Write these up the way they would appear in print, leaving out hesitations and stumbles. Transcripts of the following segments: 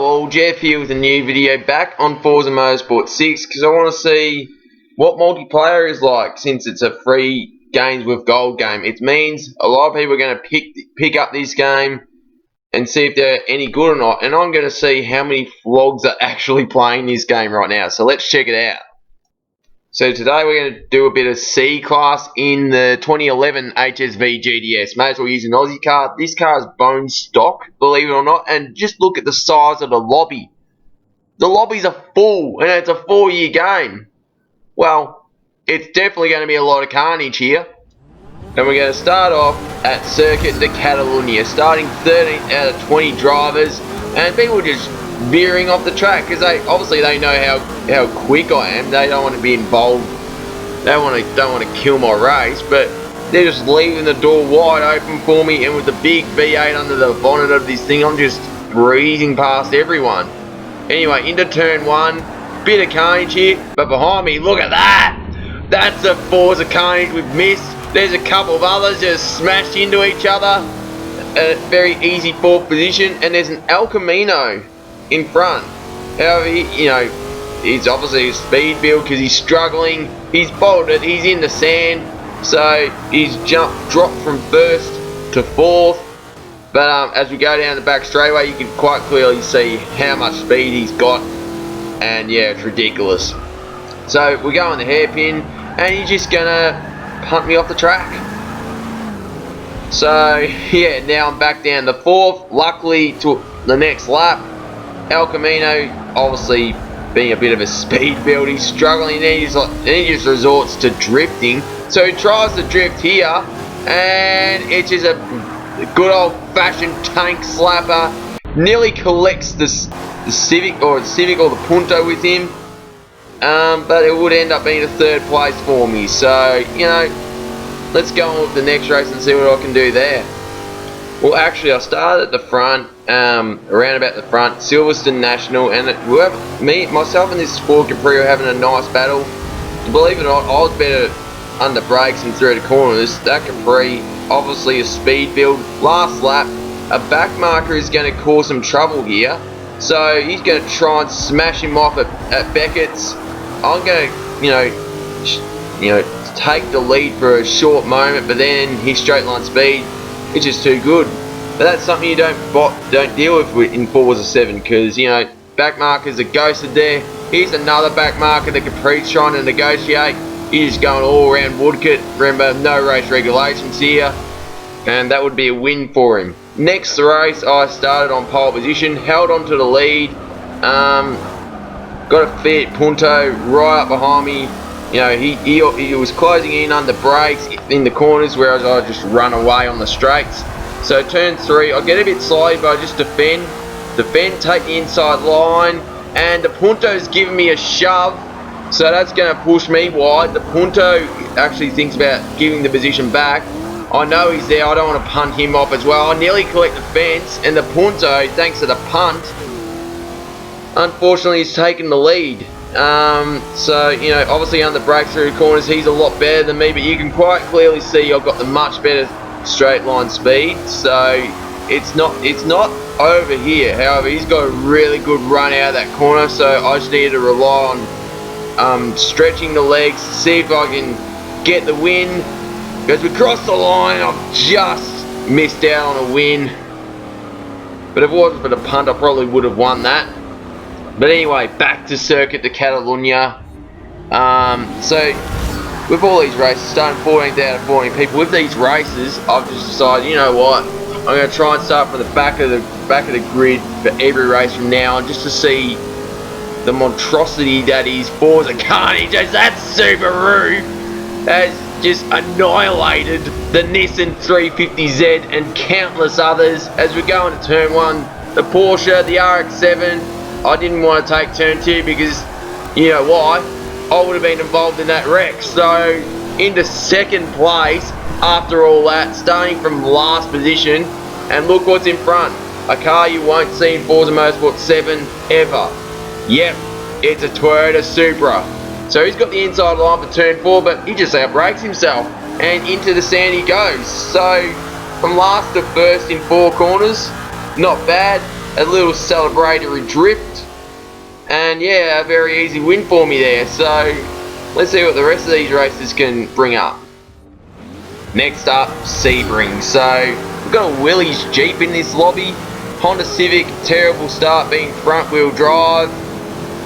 Hello all, Jeff here with a new video back on Forza Motorsport 6 because I want to see what multiplayer is like since it's a free games with gold game. It means a lot of people are going to pick up this game and see if they're any good or not, and I'm going to see how many Flogs are actually playing this game right now. So let's check it out. So today we're going to do a bit of C-Class in the 2011 HSV GTS. May as well use an Aussie car. This car is bone stock, believe it or not, and just look at the size of the lobby. The lobbies are full, and it's a 4-year game. Well, it's definitely going to be a lot of carnage here. And we're going to start off at Circuit de Catalunya, starting 13th out of 20 drivers, and people just veering off the track because they know how quick I am. They don't want to be involved. They don't want to kill my race, but they're just leaving the door wide open for me. And with the big V8 under the bonnet of this thing, I'm just breezing past everyone. Anyway, into turn 1, bit of carnage here, but behind me, look at that! That's the Forza carnage we've missed. There's a couple of others just smashed into each other. A very easy 4th position, and there's an El Camino in front. However, he's obviously a speed build because he's struggling. He's bolted. He's in the sand, so he's dropped from 1st to 4th. But as we go down the back straightaway, you can quite clearly see how much speed he's got, and yeah, it's ridiculous. So we go on the hairpin, and he's just gonna punt me off the track. So yeah, now I'm back down to 4th. Luckily, to the next lap, El Camino, obviously being a bit of a speed build, he's struggling, and he just resorts to drifting. So he tries to drift here, and it's just a good old-fashioned tank slapper. Nearly collects the Civic or the Punto with him, but it would end up being a 3rd place for me. So let's go on with the next race and see what I can do there. Well, actually, I started at the front, around about the front, Silverstone National, and myself and this Ford Capri were having a nice battle. Believe it or not, I was better under brakes and through the corners. That Capri, obviously a speed build. Last lap, a back marker is going to cause some trouble here, so he's going to try and smash him off at Beckett's. I'm going to, take the lead for a short moment, but then his straight line speed, it's just too good. But that's something you don't deal with in Forza 7, because back markers are ghosted there. Here's another back marker that Capri's trying to negotiate. He's just going all around Woodcote. Remember, no race regulations here, and that would be a win for him. Next race, I started on pole position, held on to the lead. Got a Fiat Punto right up behind me. He was closing in under brakes in the corners, whereas I just run away on the straights. So turn 3, I get a bit slide, but I just defend, take the inside line, and the Punto's giving me a shove, so that's going to push me wide. The Punto actually thinks about giving the position back. I know he's there, I don't want to punt him off as well. I nearly collect the fence, and the Punto, thanks to the punt, unfortunately he's taken the lead. So obviously under brakes through the corners, he's a lot better than me, but you can quite clearly see I've got the much better straight line speed, so it's not over here. However, he's got a really good run out of that corner, so I just need to rely on stretching the legs, see if I can get the win. Because we crossed the line, I've just missed out on a win, but if it wasn't for the punt, I probably would have won that. But anyway, back to Circuit de Catalunya. So with all these races, starting 14th out of 14 people, with these races, I've just decided, you know what, I'm going to try and start from the back of the grid for every race from now on, just to see the monstrosity that is Forza Carnage, as that Subaru has just annihilated the Nissan 350Z and countless others. As we go into turn 1, the Porsche, the RX-7. I didn't want to take turn 2 because, you know why? I would have been involved in that wreck. So, into 2nd place after all that, starting from last position. And look what's in front. A car you won't see in Forza Motorsport 7 ever. Yep, it's a Toyota Supra. So he's got the inside line for turn 4, but he just outbrakes himself. And into the sand he goes. So, from last to first in 4 corners, not bad. a little celebratory drift. And yeah, a very easy win for me there. So let's see what the rest of these races can bring up. Next up, Sebring. So we've got a Willys Jeep in this lobby. Honda Civic, terrible start being front wheel drive.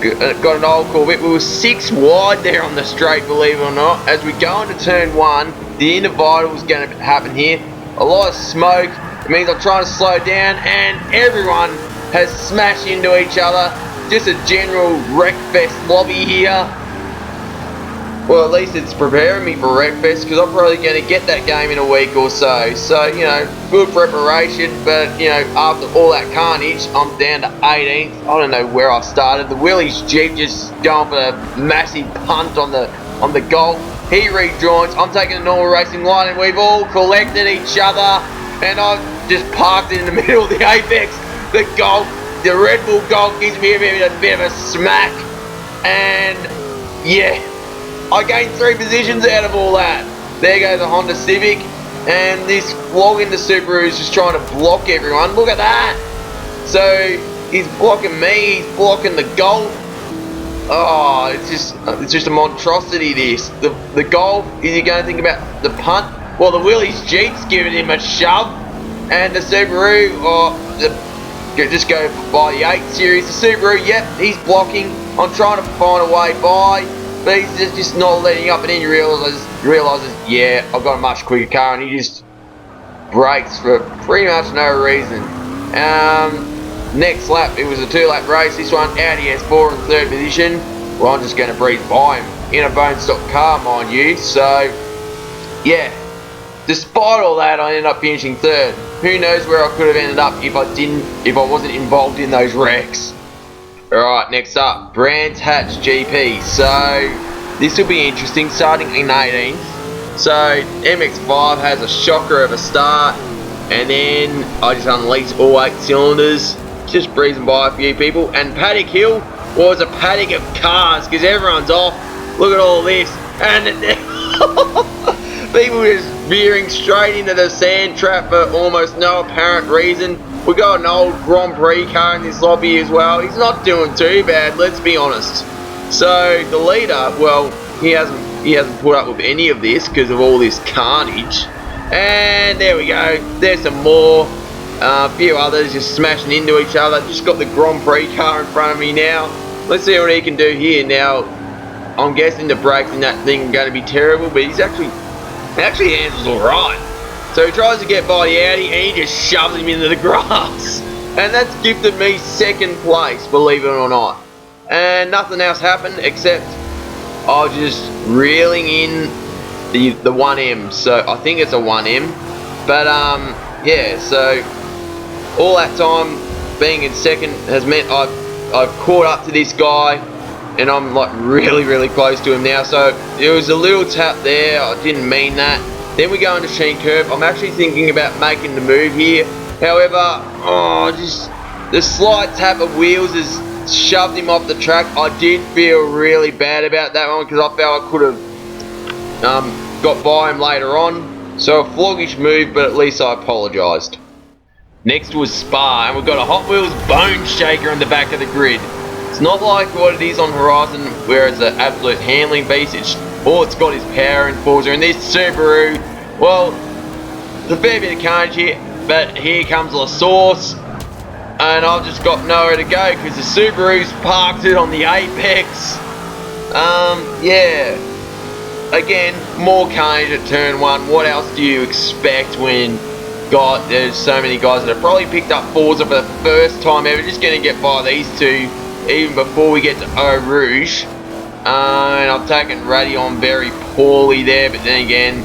Got an old Corvette. We were 6 wide there on the straight, believe it or not. As we go into turn 1, the inner vital is going to happen here. A lot of smoke. It means I'm trying to slow down, and everyone has smashed into each other. Just a general wreckfest lobby here. Well, at least it's preparing me for wreckfest, because I'm probably going to get that game in a week or so. So, you know, good preparation, but, you know, after all that carnage, I'm down to 18th. I don't know where I started. The Willys Jeep just going for a massive punt on the Golf. He rejoins. I'm taking a normal racing line, and we've all collected each other, and I've just parked it in the middle of the apex. The Golf, the Red Bull Golf gives me a bit of a smack, and yeah, I gained 3 positions out of all that. There goes the Honda Civic, and this Flog in the Subaru is just trying to block everyone. Look at that. So he's blocking me, he's blocking the Golf. Oh, it's just a monstrosity, this. The Golf, is he going to think about the punt? Well, the Willys Jeep's giving him a shove, and the Subaru, just go by the 8 series. The Subaru, yep, he's blocking. I'm trying to find a way by, but he's just not letting up, and then he realises, yeah, I've got a much quicker car, and he just brakes for pretty much no reason. Next lap, it was a 2-lap race. This one, Audi S4 in 3rd position. Well, I'm just going to breeze by him in a bone stock car, mind you. So, yeah, despite all that, I ended up finishing 3rd. Who knows where I could have ended up if I wasn't involved in those wrecks. Alright, next up, Brands Hatch GP. So, this will be interesting, starting in 18th. So, MX-5 has a shocker of a start, and then I just unleashed all 8 cylinders, just breezing by a few people. And Paddock Hill was a paddock of cars, because everyone's off. Look at all this, and people just veering straight into the sand trap for almost no apparent reason. We got an old Grand Prix car in this lobby as well. He's not doing too bad, let's be honest. So the leader, well, he hasn't put up with any of this because of all this carnage. And there we go. There's some more. A few others just smashing into each other. Just got the Grand Prix car in front of me now. Let's see what he can do here. Now, I'm guessing the brakes in that thing are going to be terrible, but he actually handles alright. So he tries to get by the Audi, and he just shoves him into the grass. And that's gifted me 2nd place, believe it or not. And nothing else happened except I was just reeling in the 1M. So I think it's a 1M. But yeah, so all that time being in 2nd has meant I've caught up to this guy, and I'm like really close to him now. So there was a little tap there, I didn't mean that. Then we go into Sheen Curve. I'm actually thinking about making the move here. However, just the slight tap of wheels has shoved him off the track. I did feel really bad about that one, because I felt I could have got by him later on. So a floggish move, but at least I apologised. Next was Spa, and we've got a Hot Wheels bone shaker on the back of the grid. It's not like what it is on Horizon, where it's an absolute handling beast. All it's got is power in Forza, and this Subaru, well, there's a fair bit of carnage here, but here comes La Source, and I've just got nowhere to go because the Subaru's parked it on the apex. Yeah, again, more carnage at turn 1. What else do you expect when there's so many guys that have probably picked up Forza for the first time ever, just going to get by these two even before we get to Eau Rouge. And I've taken Raddy on very poorly there, but then again,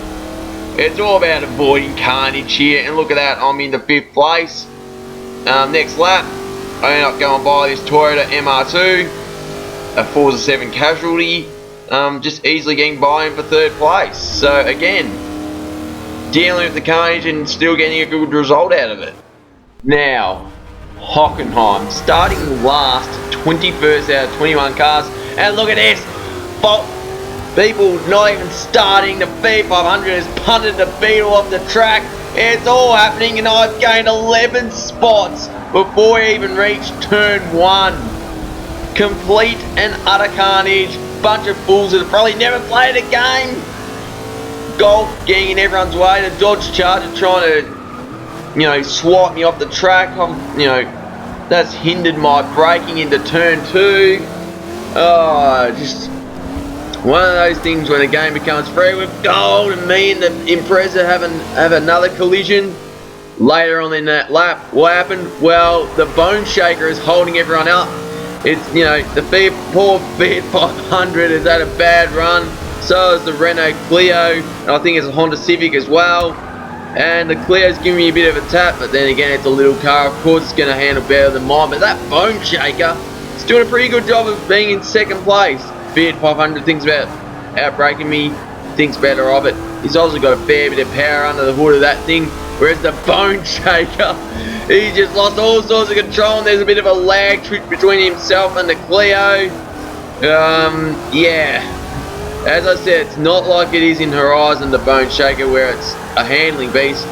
it's all about avoiding carnage here. And look at that, I'm in the 5th place. Next lap, I end up going by this Toyota MR2, a Forza 7 casualty, just easily getting by him for 3rd place. So again, dealing with the carnage and still getting a good result out of it. Now, Hockenheim, starting last, 21st out of 21 cars, and look at this, People not even starting. The Fiat 500 has punted the Beetle off the track. It's all happening, and I've gained 11 spots before I even reached turn 1. Complete and utter carnage. Bunch of fools that have probably never played a game. Golf getting in everyone's way. The Dodge Charger trying to, swipe me off the track. That's hindered my braking into turn 2. Oh, just one of those things when the game becomes free with gold, and me and the Impreza have another collision. Later on in that lap, what happened? Well, the Bone Shaker is holding everyone up. It's, the poor Fiat 500 has had a bad run. So is the Renault Clio, and I think it's a Honda Civic as well. And the Clio's giving me a bit of a tap, but then again, it's a little car. Of course, it's going to handle better than mine. But that Bone Shaker is doing a pretty good job of being in second place. Fiat 500 thinks about outbraking me, thinks better of it. He's also got a fair bit of power under the hood of that thing. Whereas the Bone Shaker, he just lost all sorts of control, and there's a bit of a lag trick between himself and the Clio. Yeah. As I said, it's not like it is in Horizon, the Bone Shaker, where it's a handling beast.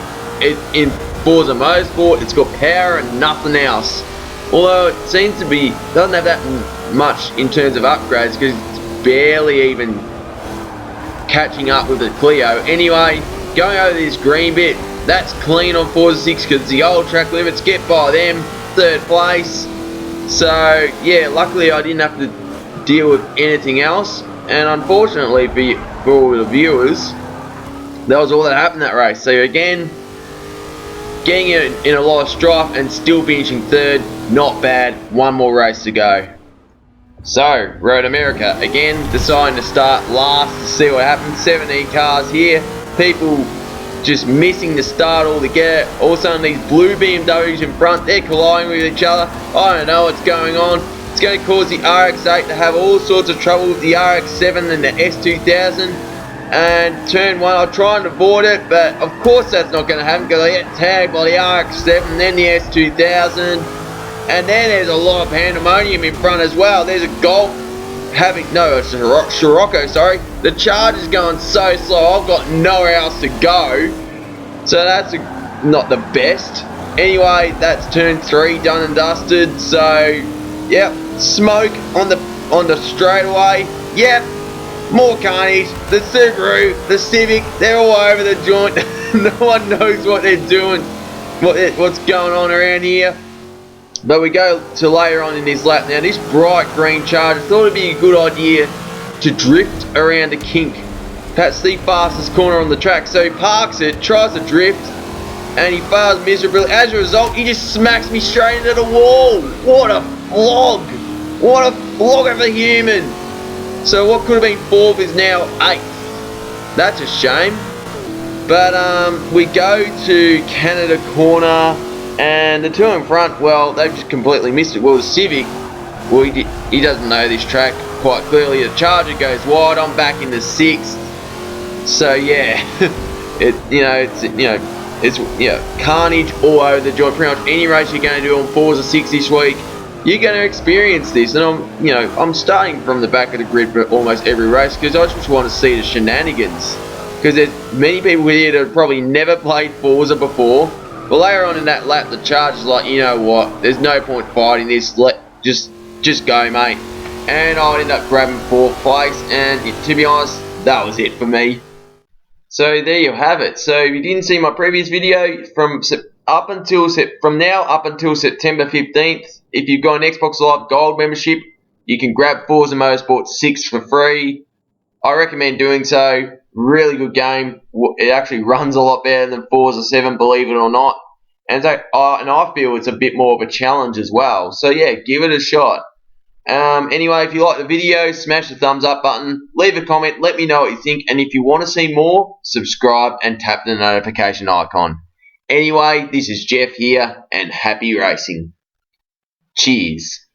In Forza Motorsport, it's got power and nothing else. Although it seems to be, doesn't have that much in terms of upgrades, because it's barely even catching up with the Clio. Anyway, going over this green bit, that's clean on Forza 6 because the old track limits get by them, third place. So yeah, luckily I didn't have to deal with anything else. And unfortunately for all the viewers, that was all that happened that race. So again, getting in a lot of strife and still finishing third, not bad. One more race to go. So, Road America, again, deciding to start last to see what happens. 17 cars here. People just missing the start altogether. All of a sudden, these blue BMWs in front, they're colliding with each other. I don't know what's going on. It's going to cause the RX-8 to have all sorts of trouble with the RX-7 and the S2000. And turn 1, I'll try and avoid it, but of course that's not going to happen because I get tagged by the RX-7, then the S2000. And then there's a lot of pandemonium in front as well. There's a Golf it's a Scirocco, sorry. The Charger's going so slow, I've got nowhere else to go. So that's not the best. Anyway, that's turn 3 done and dusted. So, yep, smoke on the straightaway. Yep, more carnage. The Subaru, the Civic, they're all over the joint. No one knows what they're doing, what's going on around here. But we go to later on in this lap. Now this bright green Charger, thought it'd be a good idea to drift around the kink. That's the fastest corner on the track. So he parks it, tries to drift, and he fails miserably. As a result, he just smacks me straight into the wall. What a flog! What a flog of a human! So what could have been 4th is now 8th. That's a shame. But we go to Canada corner. And the two in front, well, they've just completely missed it. Well, the Civic, well, he doesn't know this track quite clearly. The Charger goes wide. I'm back in the 6th. So yeah, it's carnage all over the joint. Pretty much any race you're going to do on Forza 6 this week, you're going to experience this. And I'm starting from the back of the grid for almost every race because I just want to see the shenanigans. Because there's many people here that have probably never played Forza before. But later on in that lap, the Charger's like, you know what, there's no point fighting this, just go, mate. And I end up grabbing 4th place, and to be honest, that was it for me. So there you have it. So if you didn't see my previous video, from now up until September 15th, if you've got an Xbox Live Gold membership, you can grab Forza Motorsport 6 for free. I recommend doing so. Really good game. It actually runs a lot better than Forza 7, believe it or not. And so, and I feel it's a bit more of a challenge as well. So yeah, give it a shot. Anyway, if you like the video, smash the thumbs up button, leave a comment, let me know what you think, and if you want to see more, subscribe and tap the notification icon. Anyway, this is Jeff here, and happy racing. Cheers.